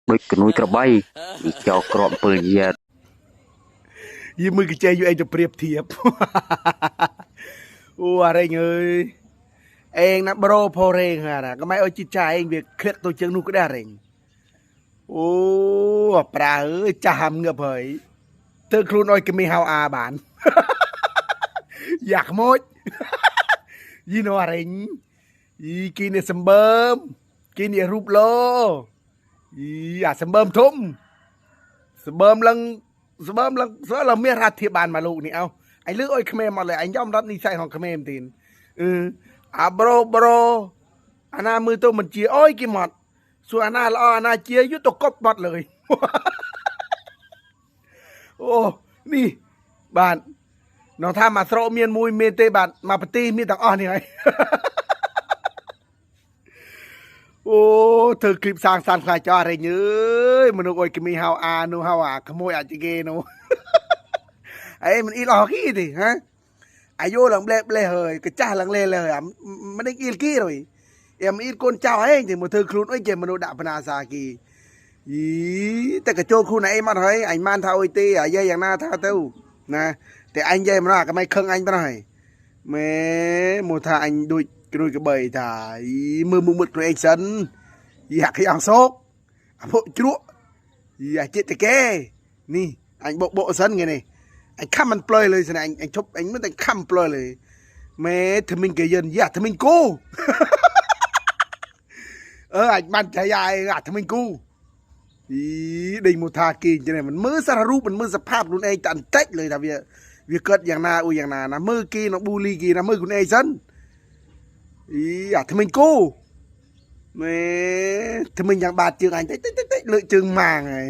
ដូចកនួយក្របីចោក្រំពើយាតយីមើលកញ្ចែយូឯងទៅប្រៀបធៀបអូអរេងអើយអេងណាប្រូផូរេងហាណាក៏មិនអុយជីចាឯងវាឃ្លាក់ទៅជើងនោះក៏ដែររេងអូប្រាអើយចាស់ហាំងើបហើយធ្វើខ្លួនអុយគមីហៅអាបានយ៉ាក់ម៉ូចយីណូអរេងយីគីនេះសម្បើមគីនេះរូបឡូយីអាសម្បើមធំសម្បើមឡើងស្បើមឡើងមានរាធិបានមកលោកនេះអោអញលើអុយក្មេមកเลยអញយอมรับនិស័យของក្មេមទីនអាប្រូអាណាមើលទៅមិនជាអុយគេមកសួរអាណាល្អអាណាជាយុទ្ធទៅកប់បាត់เลยអូនេះបាទនងថាមកស្រោមានមួយមានទេបាទមកប្រទេសមានទាំងអស់នេះហើយអូធ្វើคลิปសាងសង់ខ្លាចចោះរេញអើយមនុស្សអុយគេមានហៅអានោះហៅអាក្មួយអាចគេនោះអេមិនអ៊ីលអស់គីទេហ៎អាយុឡើងប្លែហើយកចាស់ឡើងលេហើយមិនអ៊ីលគីរួយអ៊ីអ៊ីលកូនចៅឯងទេមកធ្វើខ្លួនអុយគេមនុស្សដាក់បណាសាគីយីតែកចូលខ្លួនឯងមកហើយអញបានថាអុយទេអាយាយយ៉ាងណាថាទៅណាតែអញយាយមិនណាក៏មិនខឹងអញប៉ុណ្ណោះហើយម៉ែមកថាអញដូចគ្រួយកបីថាមើលមុខខ្លួនឯងសិនយ៉ាខ្យ៉ាងសោកអាពួកជ្រក់យ៉ាចិត្តកែនេះអញបកសិនថ្ងៃនេះអញខំមិនប្លើយលើសិនអញឈប់អញមិនតែខំប្លើយលើម៉ែធ្វើមីងកយិនយ៉ាធ្វើមីងគូអញបានចៃអាយធ្វើមីងគូដេញមកថាគេចឹងមិនមើលសាររូបមិនមើលសภาพខ្លួនឯងតែបន្តិចលើថាវាកើតយ៉ាងណាអូយ៉ាងណាណាមើលគេនៅប៊ូលីគេណាមើលខ្លួនឯងសិនអាថ្មិញគូម៉ែថ្មិញយ៉ាងបាតជើងអញតិចលើកជើងម៉ាងហើយ